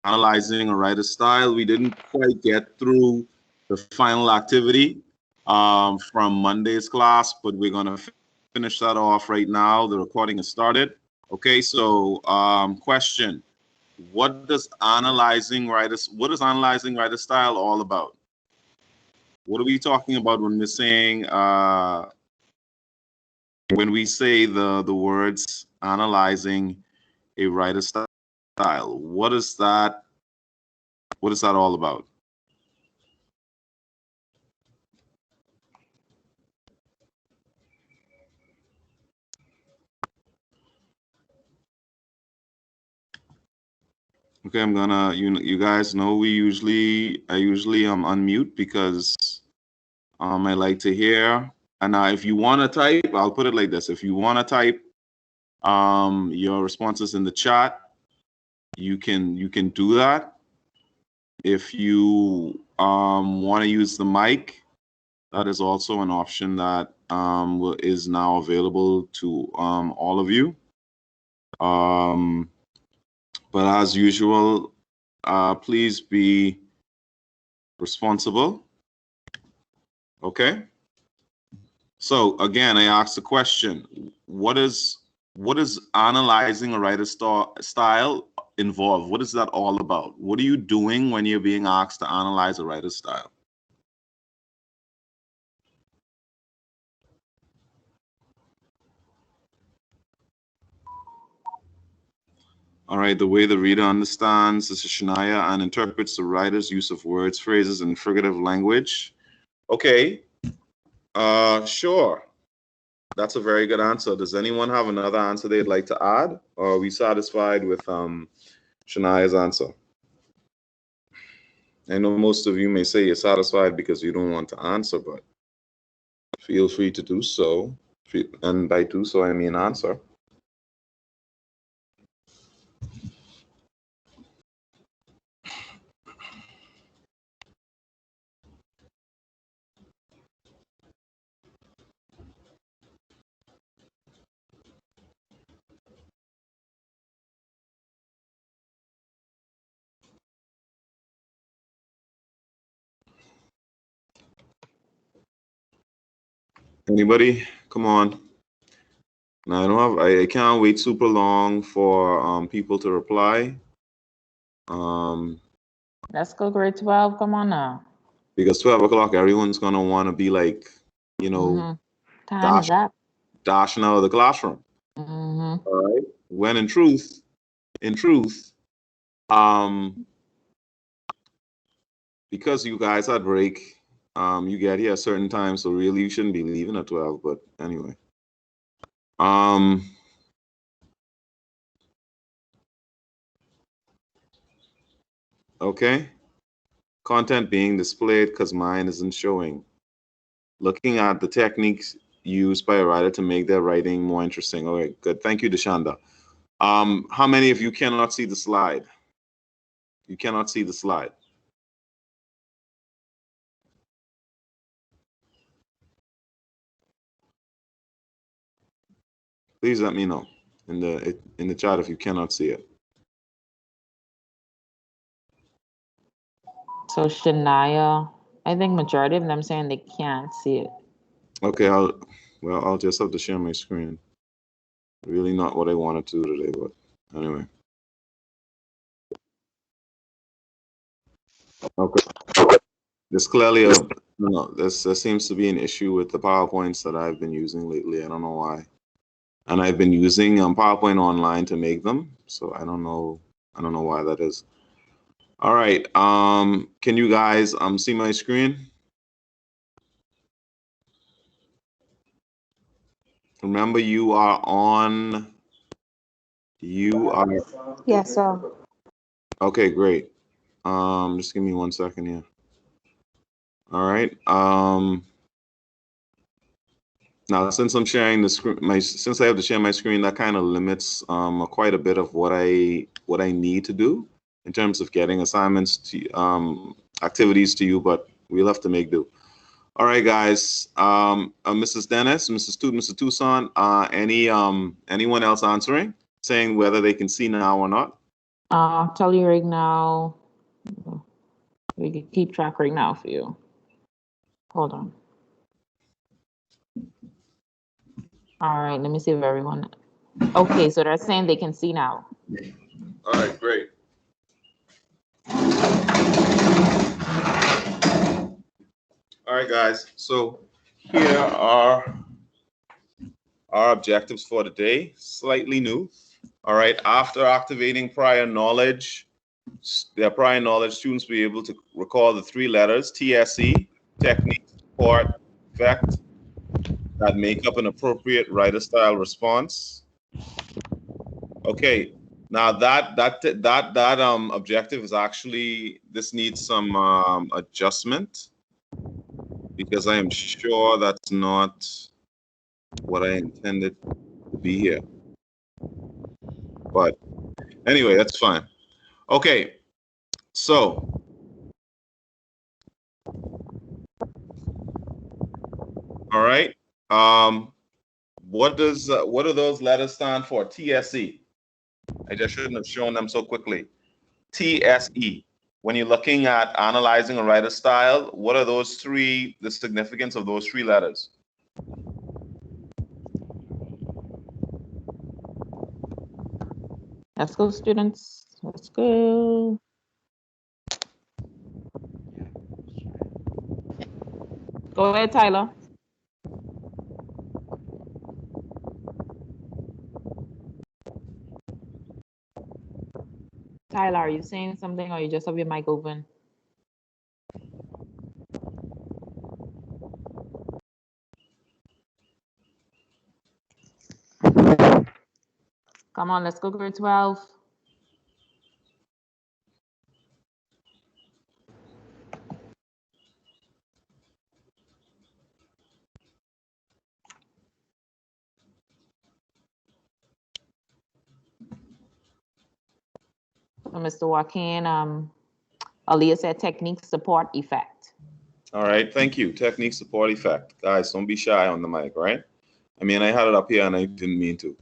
analyzing a writer's style. We didn't quite get through the final activity from Monday's class, but we're going to finish that off right now. The recording has started. Okay, so question: what does analyzing writer style all about? What are we talking about when we're saying when we say the words analyzing a writer style? What is that? What is that all about? Okay, I'm gonna you guys know I usually unmute because I like to hear. And if you want to type, I'll put it like this: if you want to type your responses in the chat, you can do that. If you want to use the mic, that is also an option that is now available to all of you. But as usual, please be responsible. Okay. So again, I asked the question: what is analyzing a writer's style involve? What is that all about? What are you doing when you're being asked to analyze a writer's style? All right, the way the reader understands the Shania and interprets the writer's use of words, phrases, and figurative language. Okay, sure. That's a very good answer. Does anyone have another answer they'd like to add? Or are we satisfied with Shania's answer? I know most of you may say you're satisfied because you don't want to answer, but feel free to do so. And by do so, I mean answer. Anybody? Come on. Now, I can't wait super long for people to reply. Let's go grade 12. Come on now. Because 12 o'clock, everyone's gonna want to be like, you know, Time's up. Dashing out of the classroom. All right. When in truth, because you guys had break, you get here a certain time, so really you shouldn't be leaving at 12. But anyway, okay. Content being displayed because mine isn't showing. Looking at the techniques used by a writer to make their writing more interesting. Okay, good. Thank you, Deshanda. How many of you cannot see the slide? You cannot see the slide. Please let me know in the chat if you cannot see it. So Shania, I think majority of them saying they can't see it. Okay, I'll just have to share my screen. Really not what I wanted to today, but anyway. Okay. There's clearly there seems to be an issue with the PowerPoints that I've been using lately. I don't know why. And I've been using PowerPoint online to make them, so I don't know why that is. All right. Can you guys see my screen? Remember, you are on. You are. Yes, sir. Okay, great. Just give me 1 second here. All right. Now, since I'm sharing the screen, since I have to share my screen, that kind of limits quite a bit of what I need to do in terms of getting assignments to activities to you. But we'll have to make do. All right, guys. Mrs. Dennis, Mrs. Toot, Mr. Tucson, anyone else answering, saying whether they can see now or not? Tell you right now. We can keep track right now for you. Hold on. All right, let me see if everyone. Okay, so they're saying they can see now. All right, great. All right, guys. So here are our objectives for the day. Slightly new. All right. After activating prior knowledge, their prior knowledge, students will be able to recall the three letters TSE, technique, support, effect, that make up an appropriate writer style response. Okay. Now that objective is actually, this needs some adjustment, because I am sure that's not what I intended to be here. But anyway, that's fine. Okay, so all right. What do those letters stand for? TSE. I just shouldn't have shown them so quickly. TSE. When you're looking at analyzing a writer style, what are those three, the significance of those three letters? Let's go, students. Let's go. Go ahead, Tyler. Tyler, are you saying something or you just have your mic open? Come on, let's go grade 12. So Mr. Joaquin, Aaliyah said technique, support, effect. All right, thank you. Technique, support, effect. Guys, don't be shy on the mic, right? I mean, I had it up here and I didn't mean to.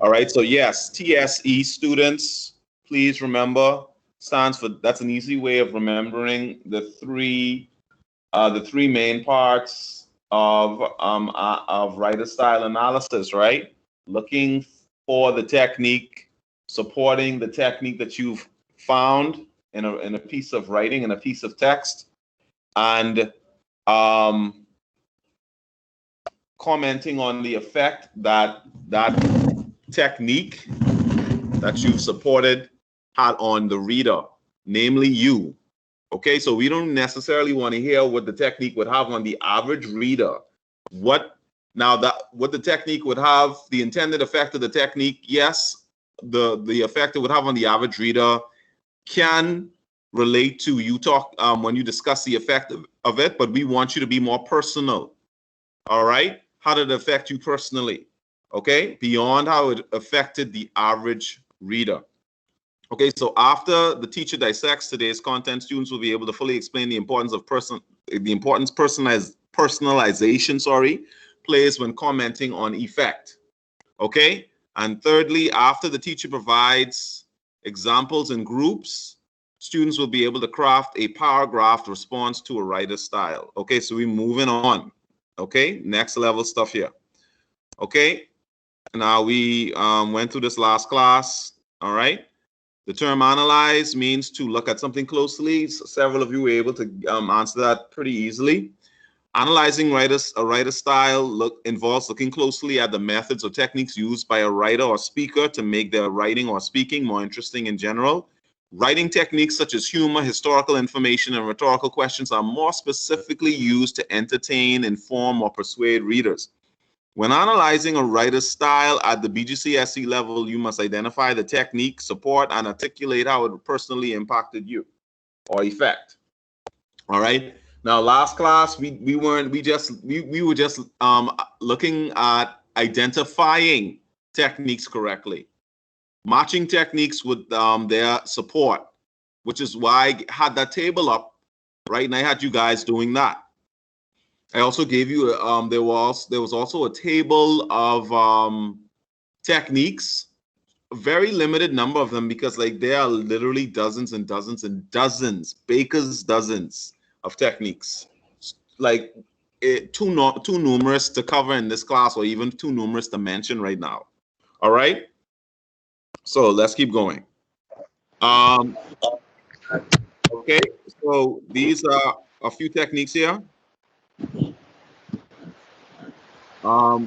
All right, so yes, TSE students, please remember, stands for, that's an easy way of remembering the three main parts of writer style analysis, right? Looking for the technique, supporting the technique that you've found in a piece of writing, in a piece of text, and commenting on the effect that that technique that you've supported had on the reader, namely you. Okay, so we don't necessarily want to hear what the technique would have on the average reader. What the technique would have, the intended effect of the technique, yes, the effect it would have on the average reader can relate to you when you discuss the effect of it, but we want you to be more personal. All right, how did it affect you personally? Okay, beyond how it affected the average reader. Okay, so after the teacher dissects today's content, students will be able to fully explain the importance of personalization, plays when commenting on effect. Okay, and thirdly, after the teacher provides examples in groups, students will be able to craft a paragraph response to a writer style. Okay, so we're moving on. Okay, next level stuff here. Okay, now we went through this last class. All right. The term analyze means to look at something closely. Several of you were able to answer that pretty easily. Analyzing a writer style involves looking closely at the methods or techniques used by a writer or speaker to make their writing or speaking more interesting in general. Writing techniques such as humor, historical information, and rhetorical questions are more specifically used to entertain, inform, or persuade readers. When analyzing a writer's style at the Bgcse level, you must identify the technique, support, and articulate how it personally impacted you or effect. All right. Now, last class, we were just looking at identifying techniques correctly, matching techniques with their support, which is why I had that table up, right? And I had you guys doing that. I also gave you there was also a table of techniques a very limited number of them because like there are literally dozens and dozens and dozens, baker's dozens of techniques. Like too numerous to cover in this class or even too numerous to mention right now. All right. So let's keep going. Okay, so these are a few techniques here. Could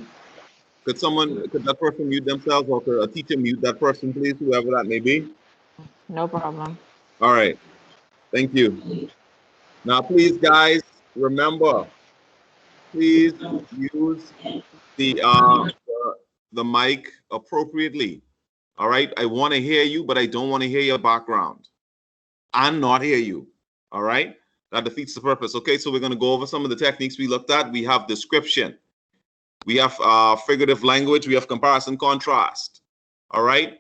that person mute themselves, or could a teacher mute that person, please, whoever that may be? No problem. All right, thank you. Now, please, guys, remember, please use the mic appropriately. All right, I want to hear you, but I don't want to hear your background. And not hear you. All right, that defeats the purpose. Okay, so we're going to go over some of the techniques we looked at. We have description. We have figurative language. We have comparison contrast. All right.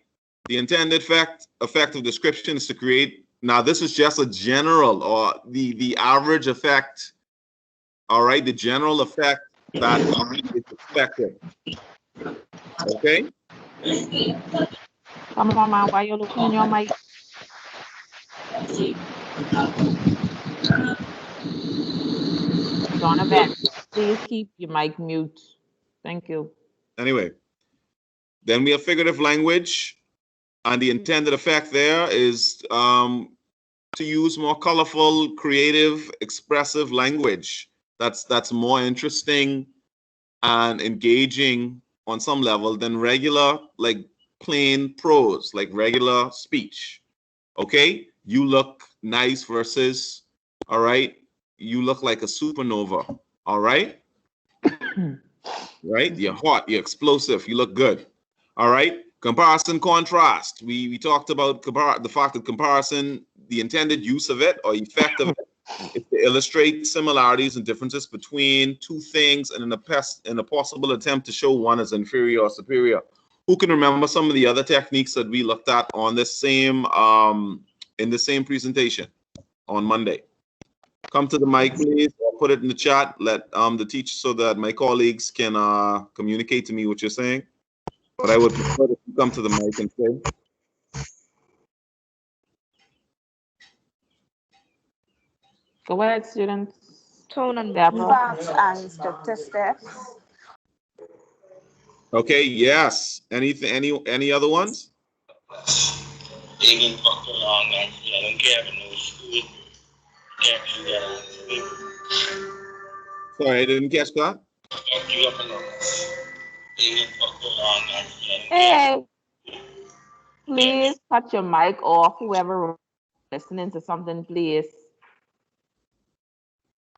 The intended effect of description is to create. Now, this is just a general or the average effect. All right. The general effect that is expected. Okay. Come on, man. Why you looking in your mic? Donovan, please keep your mic mute. Thank you. Anyway, then we have figurative language, and the intended effect there is to use more colorful, creative, expressive language that's more interesting and engaging on some level than regular, like plain prose, like regular speech. Okay, you look nice versus, all right, you look like a supernova. All right, right, you're hot, you're explosive, you look good. All right, comparison contrast. We talked about the fact that comparison, the intended use of it or effect of it is to illustrate similarities and differences between two things and in a possible attempt to show one as inferior or superior. Who can remember some of the other techniques that we looked at on this same in the same presentation on Monday? Come to the mic, please, or put it in the chat. Let the teacher, so that my colleagues can communicate to me what you're saying. But I would prefer if you come to the mic and say. Go ahead, students. Tone and Deborah. facts and statistics. Okay, yes. Any other ones? Sorry, I didn't catch that. Hey, please cut your mic off, whoever listening to something, please.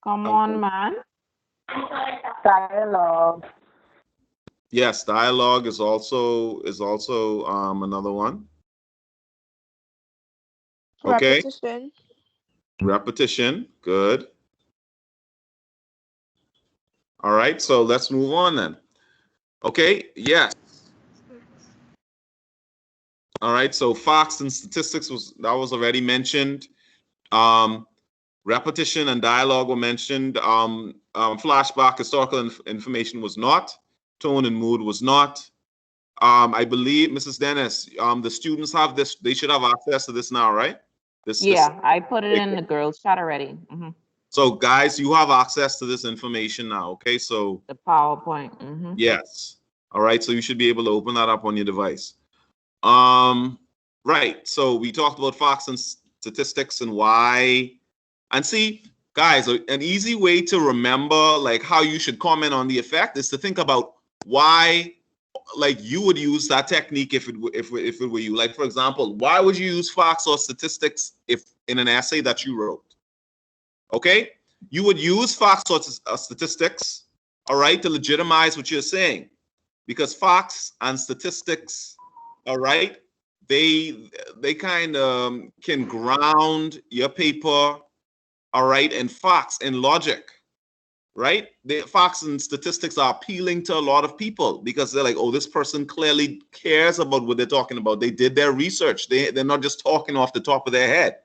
Come on, man. Dialogue. Yes, dialogue is also another one. Okay. Repetition. Good. All right, so let's move on then. Okay, yes. All right, so facts and statistics was already mentioned. Repetition and dialogue were mentioned. Flashback, historical information was not. Tone and mood was not. I believe, Mrs. Dennis, the students have this. They should have access to this now, right? I put it in the girls' chat already. Mm-hmm. So, guys, you have access to this information now. Okay, so the PowerPoint. Mm-hmm. Yes. All right, so you should be able to open that up on your device. Right. So we talked about facts and statistics and why. And see, guys, an easy way to remember like how you should comment on the effect is to think about why, like, you would use that technique if it were you. Like, for example, why would you use facts or statistics if in an essay that you wrote? Okay, you would use facts or statistics, all right, to legitimize what you're saying, because facts and statistics, all right, they kind of can ground your paper, all right, and facts and logic, right? The facts and statistics are appealing to a lot of people because they're like, oh, this person clearly cares about what they're talking about. They did their research. They're not just talking off the top of their head,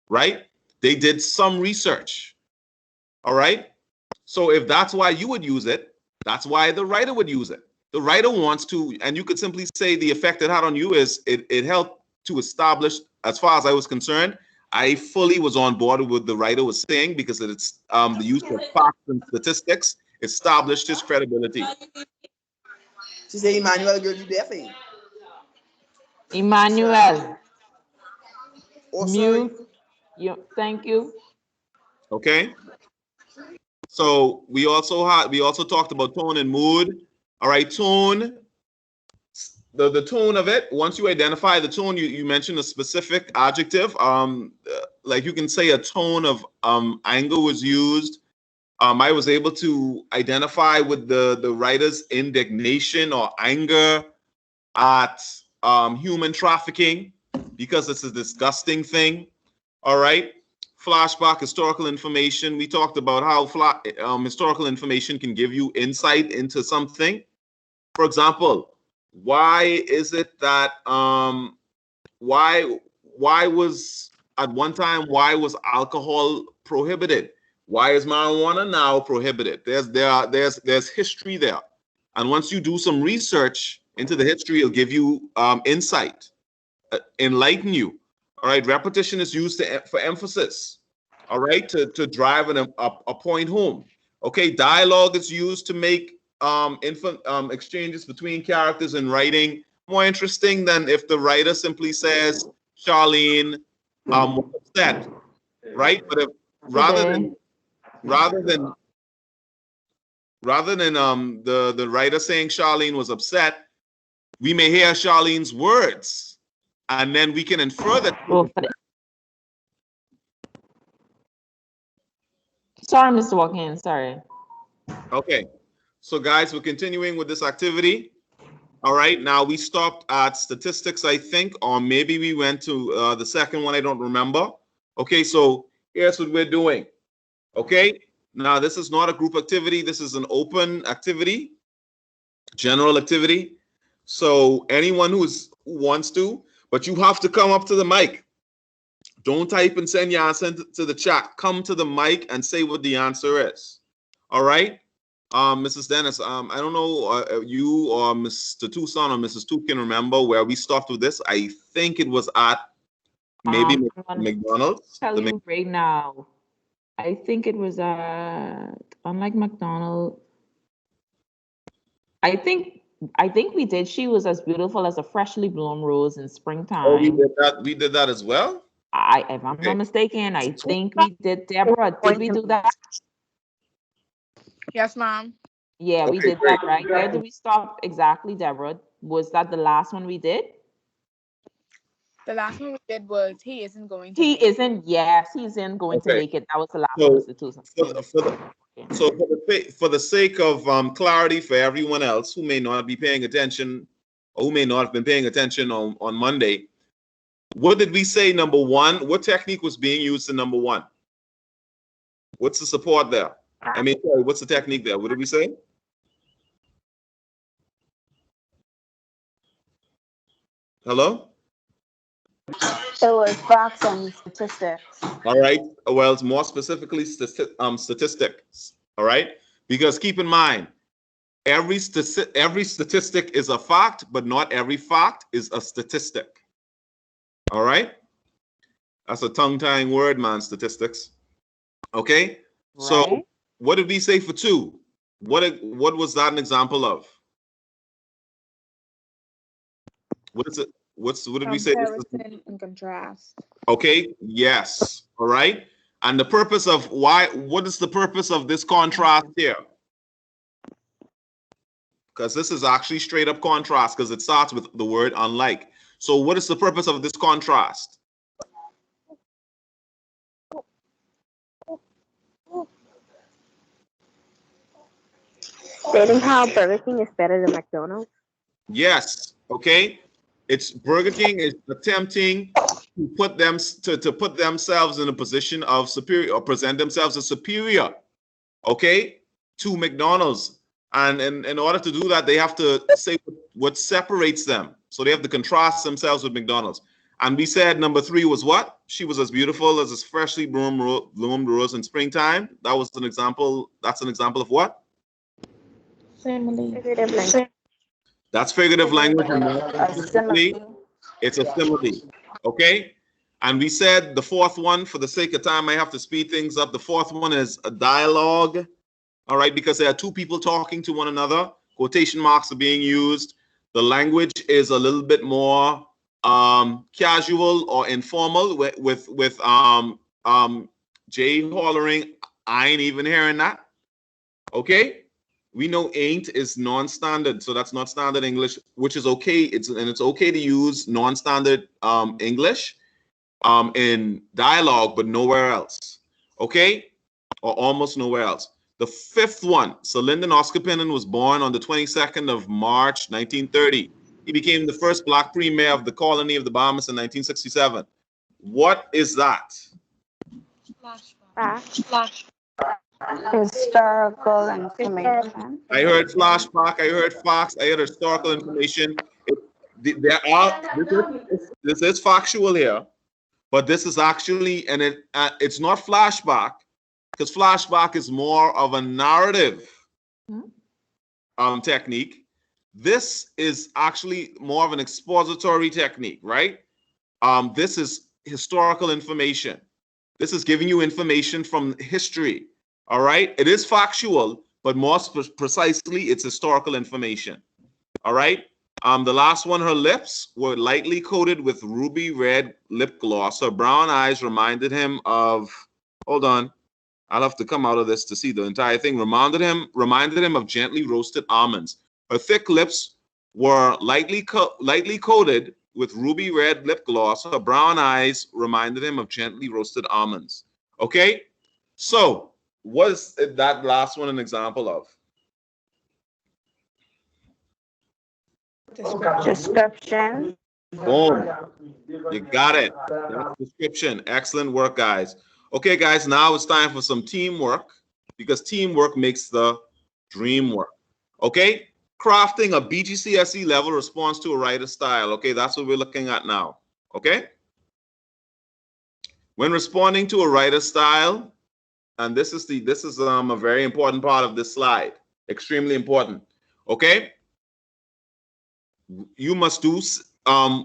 right? They did some research, all right? So if that's why you would use it, that's why the writer would use it. the writer wants to, and you could simply say the effect it had on you is it helped to establish, as far as I was concerned, I fully was on board with what the writer was saying because it's the use of facts and statistics established his credibility. She said, Emmanuel, girl, you there thing. Emmanuel, Oh, sorry. mute. Thank you. Okay. So we also talked about tone and mood. All right, tone. The tone of it. Once you identify the tone, you mention a specific adjective. Like you can say a tone of anger was used. I was able to identify with the writer's indignation or anger at human trafficking because it's a disgusting thing. All right. Flashback, historical information. We talked about how historical information can give you insight into something. For example, why is it that why was at one time why was alcohol prohibited? Why is marijuana now prohibited? There's history there, and once you do some research into the history, it'll give you insight, enlighten you. All right, repetition is used for emphasis. All right, to drive a point home. Okay, dialogue is used to make exchanges between characters in writing more interesting than if the writer simply says Charlene was upset, right? But if rather than the writer saying Charlene was upset, we may hear Charlene's words, and then we can infer that. Sorry, Mr. Walken. Sorry. Okay, so guys, we're continuing with this activity. All right, now we stopped at statistics, I think, or maybe we went to the second one. I don't remember. Okay, so here's what we're doing. Okay, now this is not a group activity. This is an open activity, general activity. So anyone who wants to, but you have to come up to the mic. Don't type and send your answer to the chat. Come to the mic and say what the answer is. All right. Mrs. Dennis, I don't know you or Mr. Tucson or Mrs. Tu can remember where we stopped with this. I think it was at maybe McDonald's. Tell you right now. I think it was at, unlike McDonald's. I think we did. She was as beautiful as a freshly blown rose in springtime. Oh, we did that. We did that as well. If I'm not mistaken, I think we did. Deborah, did we do that? Yes, ma'am. Yeah, we did that, right? Where did we stop exactly, Deborah? Was that the last one we did? The last one we did was he isn't going to. He isn't. Yes, he isn't going to make it. That was the last one, Mr. Tucson. For the sake of clarity for everyone else who may not be paying attention or who may not have been paying attention on Monday, what did we say? Number one, what technique was being used in number one? What's the support there? I mean, sorry, what's the technique there? What did we say? Hello? It was facts and statistics. All right. Well, it's more specifically statistics. All right. Because keep in mind, every statistic is a fact, but not every fact is a statistic. All right. That's a tongue-tying word, man. Statistics. Okay. Right. So what did we say for two? What was that an example of? What is it? What did we say? Comparison and contrast. Okay. Yes. All right. And the purpose of what is the purpose of this contrast here? Because this is actually straight up contrast because it starts with the word unlike. So what is the purpose of this contrast? Stating how Burger King is better than McDonald's? Yes. Okay. It's Burger King is attempting to put themselves in a position of superior or present themselves as superior, okay, to McDonald's. And in order to do that, they have to say what separates them. So they have to contrast themselves with McDonald's. And we said number three was what? She was as beautiful as a freshly bloomed rose in springtime. That was an example. That's an example of what? Figurative language. That's figurative language. And A simile. it's a simile. Okay? And we said the fourth one, for the sake of time, I have to speed things up. The fourth one is a dialogue. All right, because there are two people talking to one another. Quotation marks are being used. The language is a little bit more casual or informal with Jay hollering, I ain't even hearing that. Okay? We know ain't is non-standard, so that's not standard English, which is okay. It's okay to use non-standard English in dialogue, but nowhere else. Okay? Or almost nowhere else. The fifth one, Sir Lyndon Oskapinen was born on the 22nd of March, 1930. He became the first black premier of the colony of the Bahamas in 1967. What is that? Flashback. Historical information. I heard flashback, I heard facts, I heard historical information. This is factual here, but this is actually, and it's not flashback, because flashback is more of a narrative technique. This is actually more of an expository technique, right? This is historical information. This is giving you information from history, all right? It is factual, but more precisely, it's historical information, all right? The last one, her lips were lightly coated with ruby red lip gloss. Her brown eyes reminded him of, hold on, I'll have to come out of this to see the entire thing. Reminded him of gently roasted almonds. Her thick lips were lightly coated with ruby red lip gloss. Her brown eyes reminded him of gently roasted almonds. Okay? So, what is that last one an example of? Description. Boom. You got it. That's description. Excellent work, guys. Okay, guys, now it's time for some teamwork, because teamwork makes the dream work. Okay? Crafting a Bgcse level response to a writer's style. Okay, that's what we're looking at now. Okay? When responding to a writer's style, and this is a very important part of this slide. Extremely important. Okay? You must do I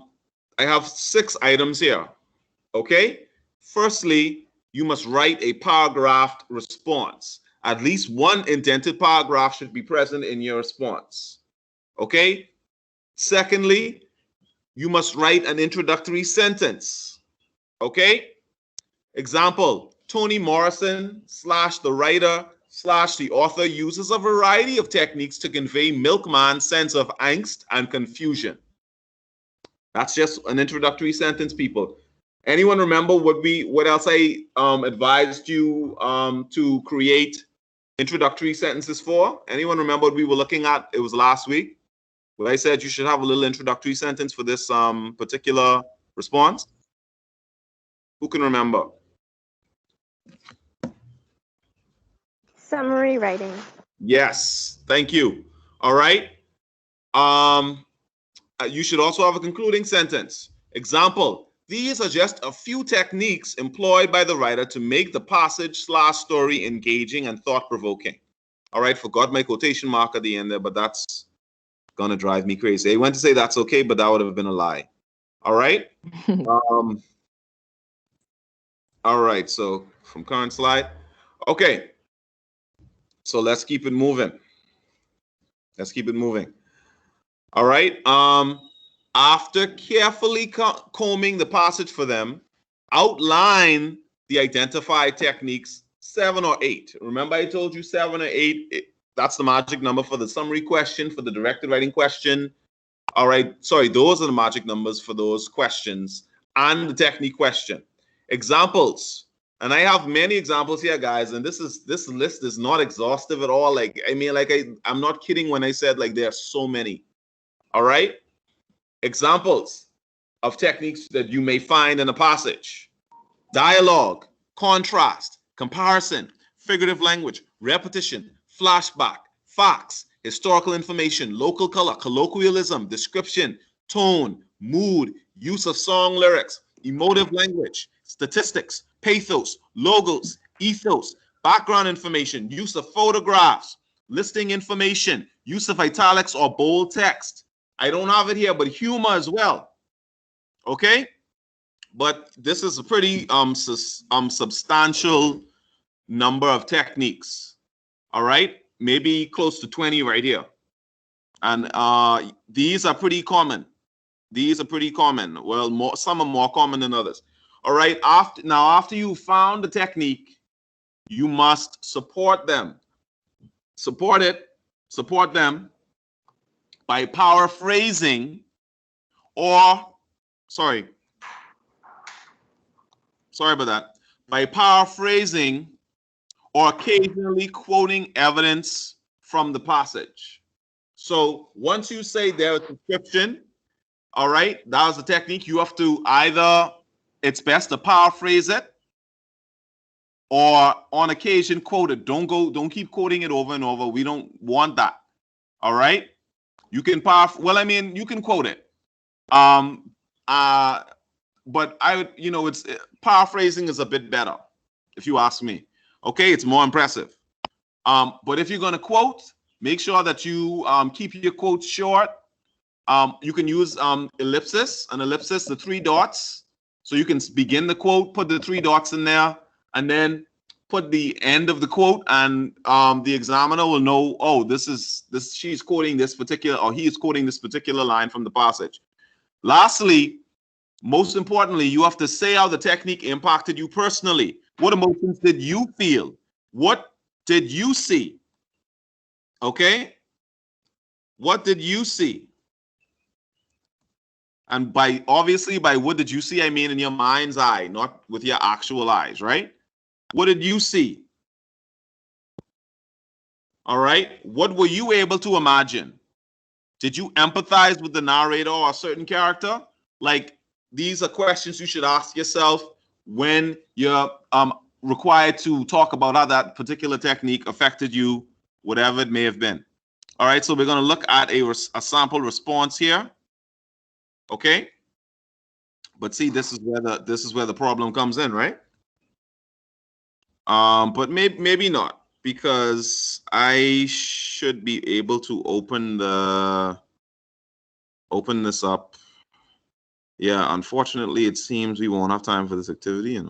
have 6 items here. Okay? Firstly, you must write a paragraph response. At least one indented paragraph should be present in your response. Okay? Secondly, you must write an introductory sentence. Okay? Example, Toni Morrison / the writer / the author uses a variety of techniques to convey Milkman's sense of angst and confusion. That's just an introductory sentence, people. Anyone remember what else I advised you to create introductory sentences for? Anyone remember what we were looking at? It was last week, where I said you should have a little introductory sentence for this particular response. Who can remember? Summary writing. Yes, thank you. All right. You should also have a concluding sentence. Example. These are just a few techniques employed by the writer to make the passage / story engaging and thought-provoking. All right, forgot my quotation mark at the end there, but that's gonna drive me crazy. I went to say that's okay, but that would have been a lie. All right. All right, so from current slide. Okay, so let's keep it moving. Let's keep it moving. All right. After carefully combing the passage for them, outline the identified techniques, 7 or 8. Remember I told you 7 or 8, that's the magic number for the summary question, for the directed writing question. All right, sorry, those are the magic numbers for those questions and the technique question. Examples, and I have many examples here, guys, and this list is not exhaustive at all. Like, I mean, like I'm not kidding when I said like there are so many. All right. Examples of techniques that you may find in a passage: dialogue, contrast, comparison, figurative language, repetition, flashback, facts, historical information, local color, colloquialism, description, tone, mood, use of song lyrics, emotive language, statistics, pathos, logos, ethos, background information, use of photographs, listing information, use of italics or bold text, I don't have it here, but humor as well. Okay, but this is a pretty substantial number of techniques. All right, maybe close to 20 right here, and these are pretty common. These are pretty common. Well, some are more common than others. All right. After you found the technique, you must support them. Support them by paraphrasing or sorry about that. By paraphrasing or occasionally quoting evidence from the passage. So once you say there's a description, all right, that was the technique. You have to either, it's best to paraphrase it or on occasion quote it. Don't keep quoting it over and over. We don't want that. All right. You can you can quote it. But it's paraphrasing is a bit better, if you ask me. Okay, it's more impressive. But if you're gonna quote, make sure that you keep your quotes short. You can use ellipsis, the 3 dots. So you can begin the quote, put the 3 dots in there, and then put the end of the quote, and the examiner will know, oh, she's quoting this particular, or he is quoting this particular line from the passage. Lastly, most importantly, you have to say how the technique impacted you personally. What emotions did you feel? What did you see? Okay? What did you see? And by what did you see, I mean in your mind's eye, not with your actual eyes, right? What did you see? All right. What were you able to imagine? Did you empathize with the narrator or a certain character? Like, these are questions you should ask yourself when you're required to talk about how that particular technique affected you, whatever it may have been. All right. So we're going to look at a sample response here. Okay. But see, this is where the problem comes in, right? But maybe not, because I should be able to open this up. Yeah, unfortunately, it seems we won't have time for this activity,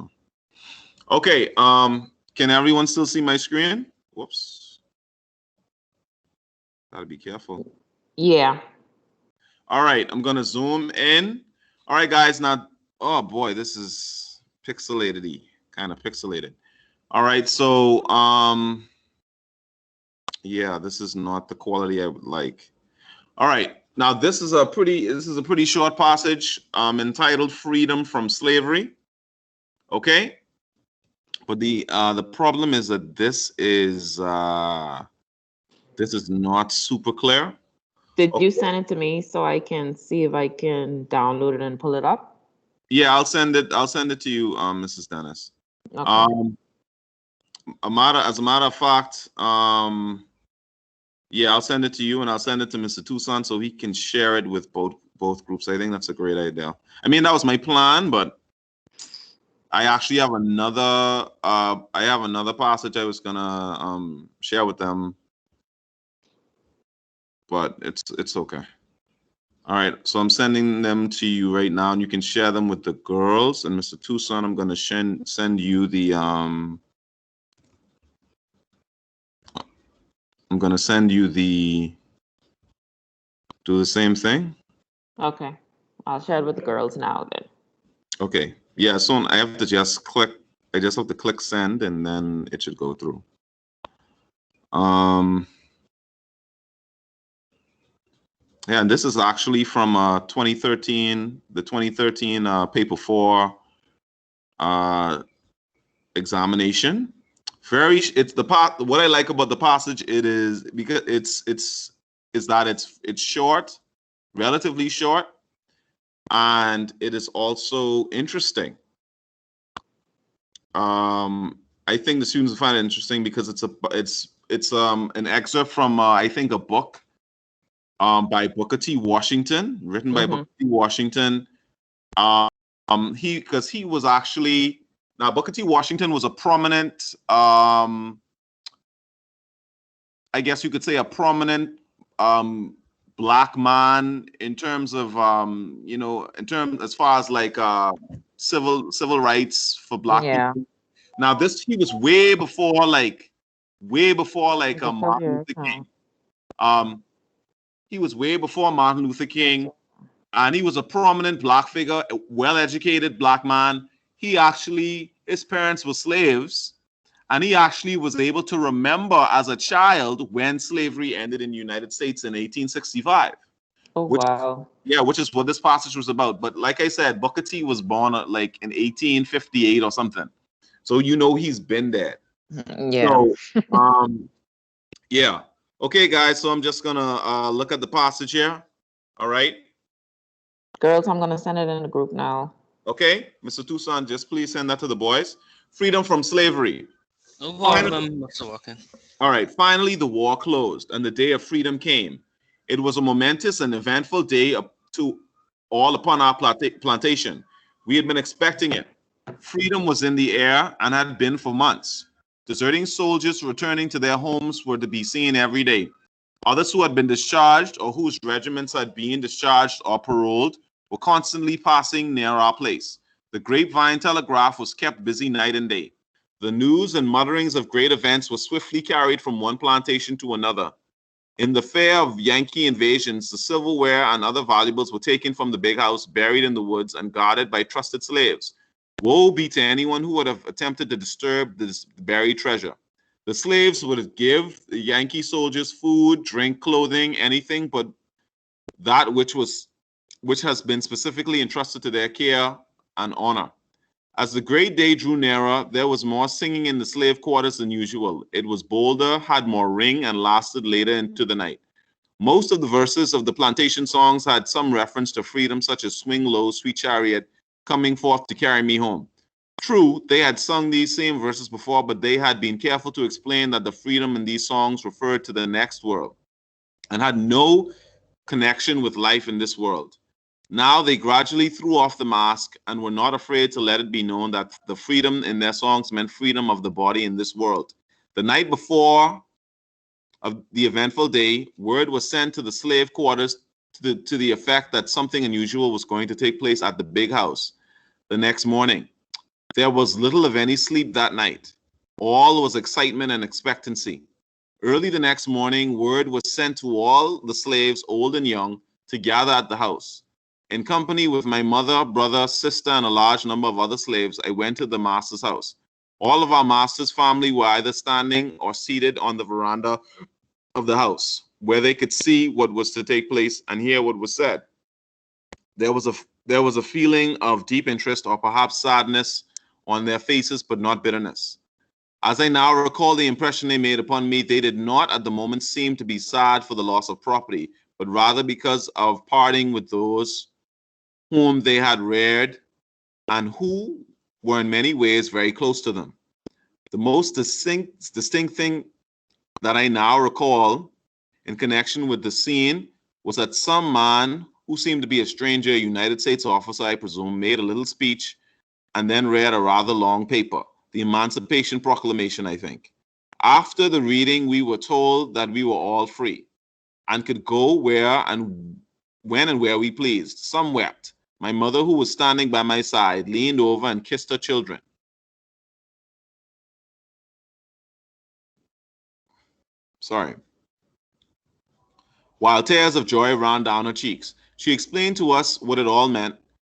Okay, can everyone still see my screen? Whoops. Gotta be careful. Yeah. All right, I'm gonna zoom in. All right, guys, now, oh boy, this is pixelated-y, kind of pixelated. All right, so yeah, this is not the quality I would like. All right, now this is a pretty short passage entitled "Freedom from Slavery." Okay, but the problem is that this is not super clear. Did you send it to me so I can see if I can download it and pull it up? Yeah, I'll send it to you, Mrs. Dennis. Okay. As a matter of fact, yeah, I'll send it to you, and I'll send it to Mr. Tucson so he can share it with both groups. I think that's a great idea. I mean, that was my plan, but I actually have another passage I was gonna share with them, but it's okay. All right, so I'm sending them to you right now, and you can share them with the girls. And Mr. Tucson, I'm gonna send you the I'm gonna send you do the same thing. Okay. I'll share it with the girls now then. Okay. Yeah, so I have to just click send, and then it should go through. Yeah, and this is actually from 2013, the 2013 paper 4 examination. It's the part. What I like about the passage, it is because it's short, relatively short, and it is also interesting. I think the students will find it interesting because it's an excerpt from I think a book by Booker T. Washington, written by Booker T. Washington. Because he was actually, now Booker T. Washington was a prominent, I guess you could say a prominent black man in terms of in terms as far as like civil rights for black Yeah. people. Now this he was way before like Before Martin your Luther King. time. He was way before Martin Luther King, and he was a prominent black figure, a well-educated black man. His parents were slaves, and he actually was able to remember as a child when slavery ended in the United States in 1865. Oh, Which wow. which is what this passage was about. But like I said, Booker T was born like in 1858 or something, so he's been there. Yeah. So yeah. Okay, guys. So I'm just gonna look at the passage here. All right. Girls, I'm going to send it in the group now. Okay, Mr. Tucson, just please send that to the boys. Freedom from slavery. No problem, Mr. Walker. All right, finally, the war closed and the day of freedom came. It was a momentous and eventful day to all upon our plantation. We had been expecting it. Freedom was in the air and had been for months. Deserting soldiers returning to their homes were to be seen every day. Others who had been discharged or whose regiments had been discharged or paroled were constantly passing near our place. The grapevine telegraph was kept busy night and day. The news and mutterings of great events were swiftly carried from one plantation to another. In the fear of Yankee invasions, the silverware and other valuables were taken from the big house, buried in the woods, and guarded by trusted slaves. Woe be to anyone who would have attempted to disturb this buried treasure. The slaves would give the Yankee soldiers food, drink, clothing, anything but that which has been specifically entrusted to their care and honor. As the great day drew nearer, there was more singing in the slave quarters than usual. It was bolder, had more ring, and lasted later into the night. Most of the verses of the plantation songs had some reference to freedom, such as "Swing low, sweet chariot, coming forth to carry me home." True, they had sung these same verses before, but they had been careful to explain that the freedom in these songs referred to the next world and had no connection with life in this world. Now they gradually threw off the mask and were not afraid to let it be known that the freedom in their songs meant freedom of the body in this world. The night before of the eventful day, word was sent to the slave quarters to the effect that something unusual was going to take place at the big house the next morning. There was little of any sleep that night. All was excitement and expectancy. Early the next morning, word was sent to all the slaves, old and young, to gather at the house. In company with my mother, brother, sister, and a large number of other slaves, I went to the master's house. All of our master's family were either standing or seated on the veranda of the house, where they could see what was to take place and hear what was said. There was a feeling of deep interest or perhaps sadness on their faces, but not bitterness. As I now recall the impression they made upon me, they did not at the moment seem to be sad for the loss of property, but rather because of parting with those whom they had reared and who were in many ways very close to them. The most distinct thing that I now recall in connection with the scene was that some man who seemed to be a stranger, a United States officer, I presume, made a little speech and then read a rather long paper, the Emancipation Proclamation, I think. After the reading, we were told that we were all free and could go where and when and where we pleased. Some wept. My mother, who was standing by my side, leaned over and kissed her children. Sorry. While tears of joy ran down her cheeks, she explained to us what it all meant,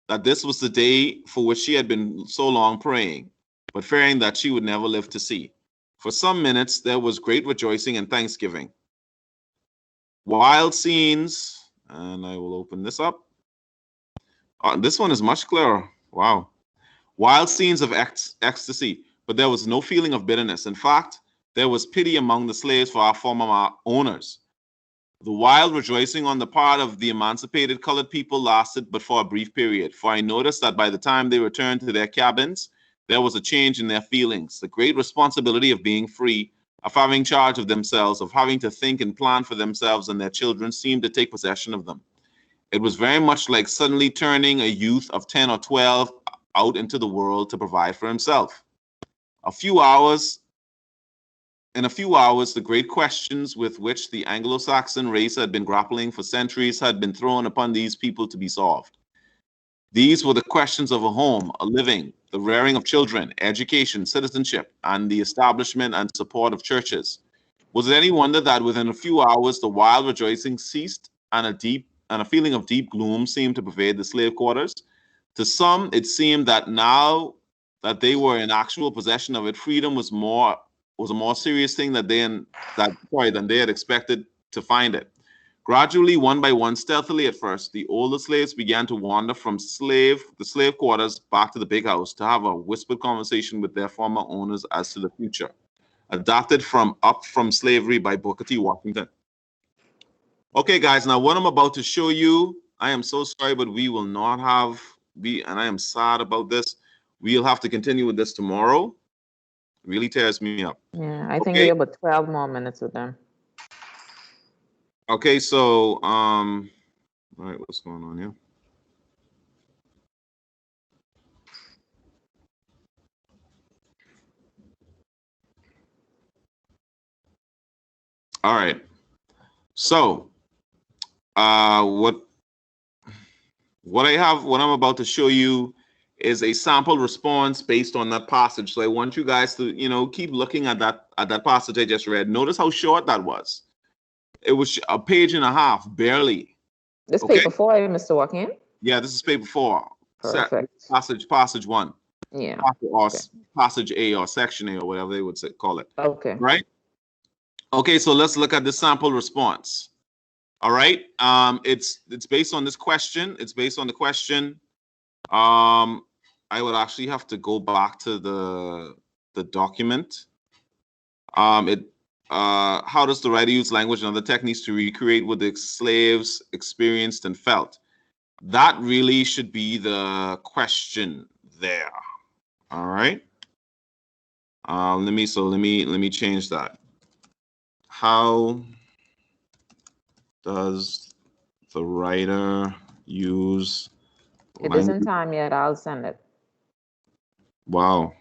that this was the day for which she had been so long praying, but fearing that she would never live to see. For some minutes, there was great rejoicing and thanksgiving. Wild scenes, and I will open this up. This one is much clearer. Wow. Wild scenes of ecstasy, but there was no feeling of bitterness. In fact, there was pity among the slaves for our former owners. The wild rejoicing on the part of the emancipated colored people lasted but for a brief period, for I noticed that by the time they returned to their cabins, there was a change in their feelings. The great responsibility of being free, of having charge of themselves, of having to think and plan for themselves and their children seemed to take possession of them. It was very much like suddenly turning a youth of 10 or 12 out into the world to provide for himself. A few hours in a few hours, the great questions with which the Anglo-Saxon race had been grappling for centuries had been thrown upon these people to be solved. These were the questions of a home, a living, the rearing of children, education, citizenship, and the establishment and support of churches. Was it any wonder that within a few hours the wild rejoicing ceased and a feeling of deep gloom seemed to pervade the slave quarters? To some, it seemed that now that they were in actual possession of it, freedom was a more serious thing than they had expected to find it. Gradually, one by one, stealthily at first, the older slaves began to wander from the slave quarters back to the big house to have a whispered conversation with their former owners as to the future. Adapted from Up From Slavery by Booker T. Washington. Okay, guys, now what I'm about to show you, I am so sorry, but we will not have, and I am sad about this. We'll have to continue with this tomorrow. It really tears me up. Yeah, I think we have about 12 more minutes with them. Okay, so, all right, what's going on here? All right. So, what I'm about to show you is a sample response based on that passage. So I want you guys to, keep looking at that passage I just read. Notice how short that was. It was a page and a half, barely. This paper 4, Mr. Walking. Yeah, this is paper 4. Perfect. Passage 1. Yeah. Or passage A or section A or whatever they would call it. Okay. Right? Okay, so let's look at the sample response. All right. It's based on this question. It's based on the question. I would actually have to go back to the document. How does the writer use language and other techniques to recreate what the slaves experienced and felt? That really should be the question there. All right. Let me change that. How does the writer use It isn't time yet. I'll send it. Wow.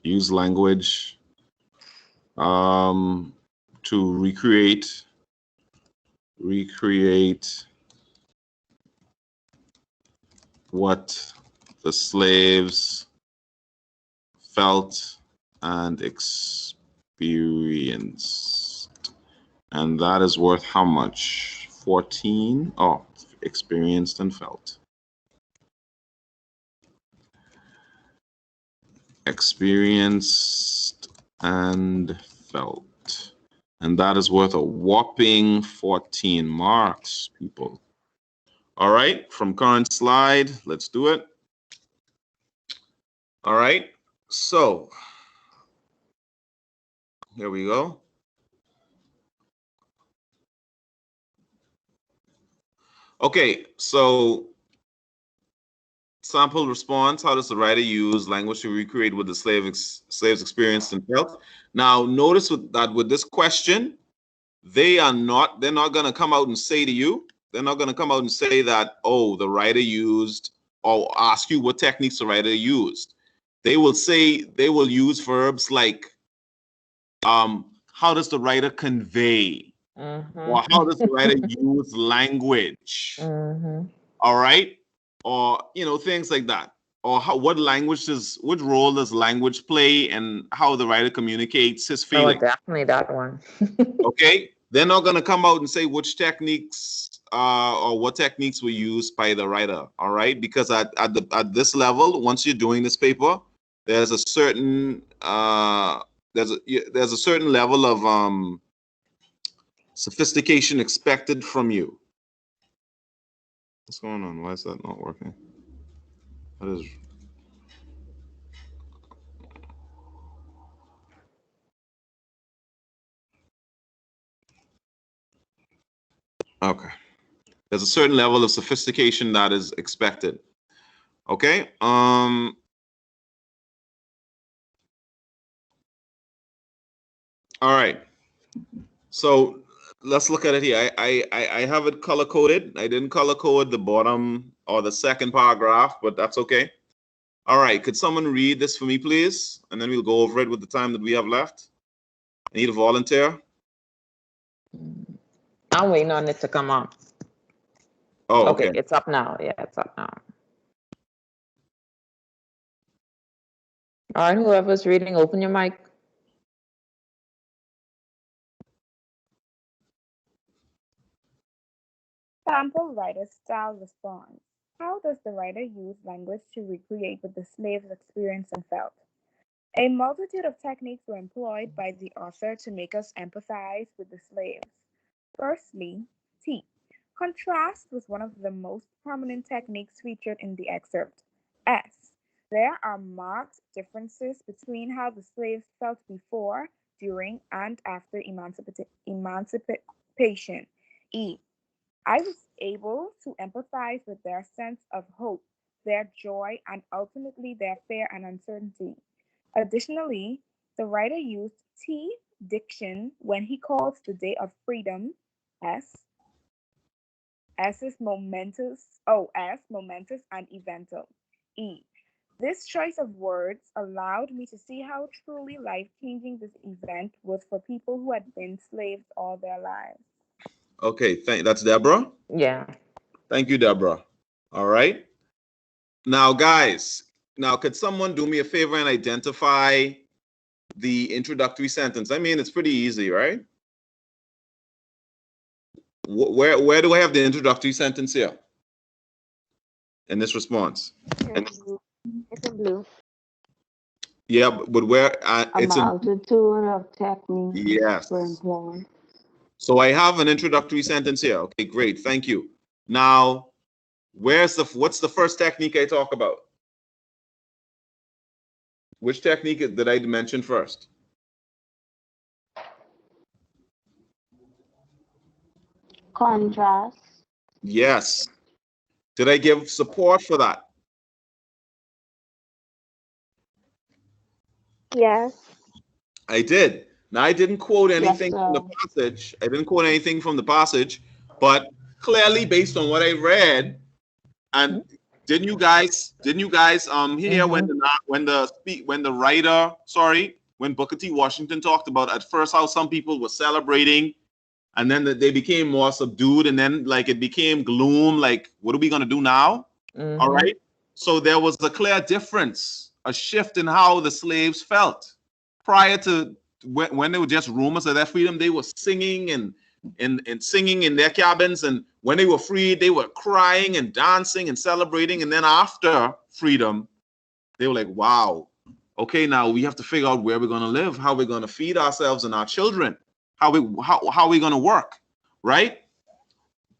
Use language to recreate what the slaves felt and experienced. And that is worth how much? 14? Oh, experienced and felt. Experienced and felt. And that is worth a whopping 14 marks, people. All right, from current slide, let's do it. All right, so here we go. Okay, so sample response. How does the writer use language to recreate what the slaves experienced and felt? Now, notice that with this question, they're not going to come out and say to you, they're not going to come out and say that, oh, the writer used, or ask you what techniques the writer used. They will use verbs like, how does the writer convey? Or how does the writer use language? All right. Or, things like that. Or what role does language play and how the writer communicates his feelings? Oh, definitely that one. Okay. They're not going to come out and say which techniques or what techniques were used by the writer. All right. Because at this level, once you're doing this paper, there's a certain there's a certain level of sophistication expected from you. What's going on? Why is that not working? That is. Okay. There's a certain level of sophistication that is expected. Okay. All right. So let's look at it here. I have it color coded. I didn't color code the bottom or the second paragraph, but that's okay. All right. Could someone read this for me, please? And then we'll go over it with the time that we have left. I need a volunteer. I'm waiting on it to come up. Oh, Okay, okay. it's up now. Yeah, it's up now. All right, whoever's reading, open your mic. Sample writer style response. How does the writer use language to recreate what the slaves experienced and felt? A multitude of techniques were employed by the author to make us empathize with the slaves. Firstly, T. Contrast was one of the most prominent techniques featured in the excerpt. S. There are marked differences between how the slaves felt before, during, and after emancipation. E. I was able to empathize with their sense of hope, their joy, and ultimately their fear and uncertainty. Additionally, the writer used T diction when he calls the day of freedom S. S is momentous. S momentous and evental. E. This choice of words allowed me to see how truly life-changing this event was for people who had been slaves all their lives. Okay, that's Deborah. Yeah. Thank you, Deborah. All right. Now, guys, could someone do me a favor and identify the introductory sentence? I mean, it's pretty easy, right? Where do I have the introductory sentence here in this response? It's in blue. Yeah, but where A it's in. multitude of techniques Yes. were employed. So I have an introductory sentence here. Okay, great. Thank you. Now, what's the first technique I talk about? Which technique did I mention first? Contrast. Yes. Did I give support for that? Yes. I did. Now, I didn't quote anything Yes, from the sir. passage. I didn't quote anything from the passage, but clearly based on what I read, and didn't you guys hear when when Booker T. Washington talked about at first how some people were celebrating and then they became more subdued and then like it became gloom, like what are we going to do now? All right. So there was a clear difference, a shift in how the slaves felt. Prior to when they were just rumors of their freedom, they were singing and singing in their cabins, and when they were freed, they were crying and dancing and celebrating. And then after freedom, they were like, wow, okay, now we have to figure out where we're going to live, how we're going to feed ourselves and our children, how we're going to work, right?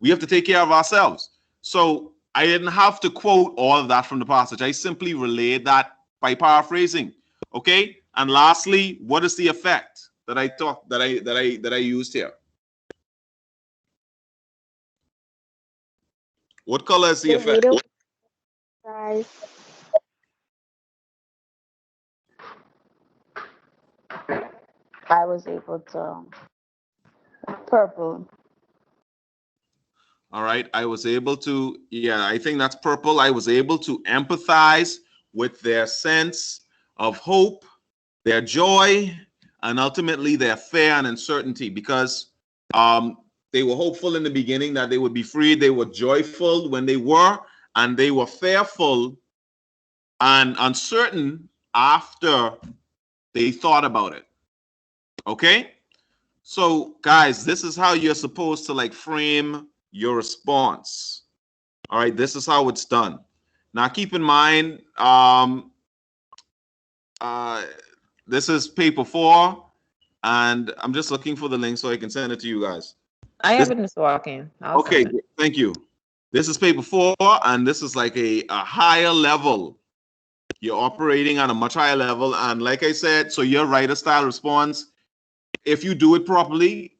We have to take care of ourselves. So I didn't have to quote all of that from the passage. I simply relayed that by paraphrasing. Okay. And lastly, what is the effect that I used here? What color is the effect? Guys. I was able to purple. All right. I was able to, I think that's purple. I was able to empathize with their sense of hope, their joy, and ultimately their fear and uncertainty, because they were hopeful in the beginning that they would be free. They were joyful when they were, and they were fearful and uncertain after they thought about it. Okay? So, guys, this is how you're supposed to like frame your response. All right, this is how it's done. Now, keep in mind, this is paper 4, and I'm just looking for the link so I can send it to you guys. I have it, Mr. Walken. Okay, thank you. This is paper 4, and this is like a higher level. You're operating on a much higher level, and like I said, so your writer style response, if you do it properly,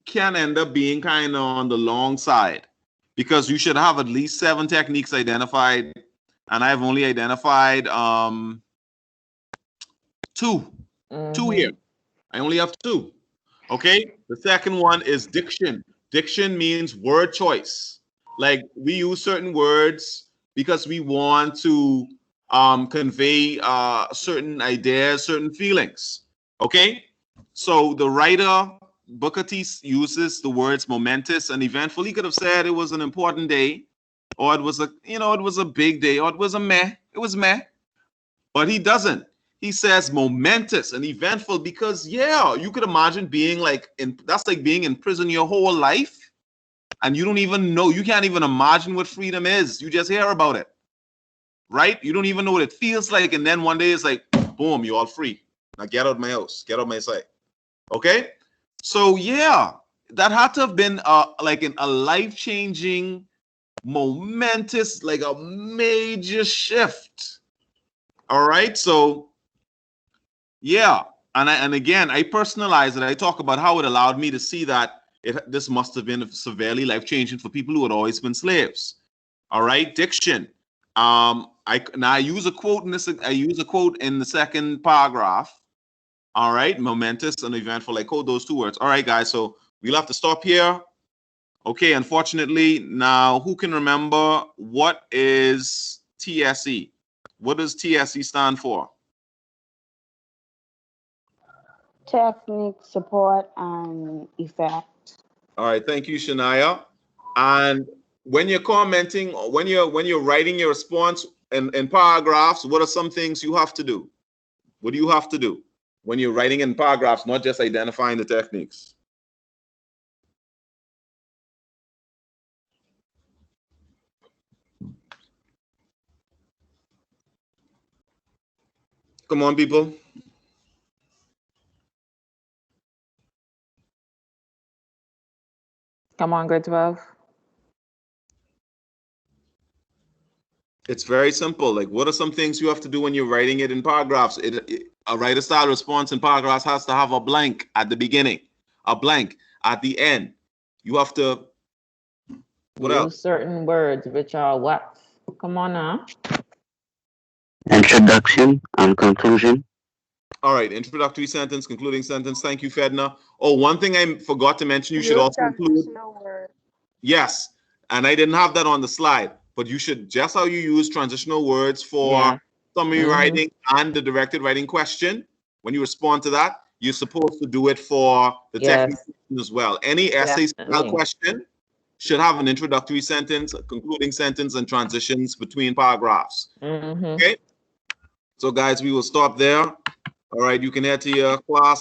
can end up being kind of on the long side, because you should have at least 7 techniques identified, and I've only identified 2 here. I only have 2. Okay. The second one is diction. Diction means word choice. Like we use certain words because we want to convey certain ideas, certain feelings. Okay. So the writer, Bgcse, uses the words momentous and eventful. He could have said it was an important day, or it was a big day, or it was it was meh. But he doesn't. He says momentous and eventful because, yeah, you could imagine being that's like being in prison your whole life. And you don't even know, you can't even imagine what freedom is. You just hear about it, right? You don't even know what it feels like. And then one day it's like, boom, you're all free. Now get out of my house, get out of my sight. Okay? So yeah, that had to have been a life-changing, momentous, like a major shift. All right? So yeah, and again, I personalize it. I talk about how it allowed me to see that this must have been severely life-changing for people who had always been slaves. All right, diction. I use a quote in this. I use a quote in the second paragraph. All right, momentous and eventful. I quote those two words. All right, guys. So we'll have to stop here. Okay, unfortunately, now who can remember what is TSE? What does TSE stand for? Technique, support, and effect. All right, thank you, Shania. And when you're commenting, or when you're writing your response in paragraphs, what are some things you have to do? What do you have to do when you're writing in paragraphs, not just identifying the techniques? Come on, people. Come on, grade 12. It's very simple. Like, what are some things you have to do when you're writing it in paragraphs? A writer style response in paragraphs has to have a blank at the beginning, a blank at the end. You have to. What else? Use certain words which are what? Come on now. Introduction and conclusion. All right, introductory sentence, concluding sentence. Thank you, Fedna. Oh, one thing I forgot to mention, you should Use also include. transitional words. Yes, and I didn't have that on the slide, but you should, just how you use transitional words for Yeah. summary writing and the directed writing question, when you respond to that, you're supposed to do it for the technique as well. Any essay style Definitely. question should have an introductory sentence, a concluding sentence, and transitions between paragraphs. Okay? So guys, we will stop there. All right, you can head to your class.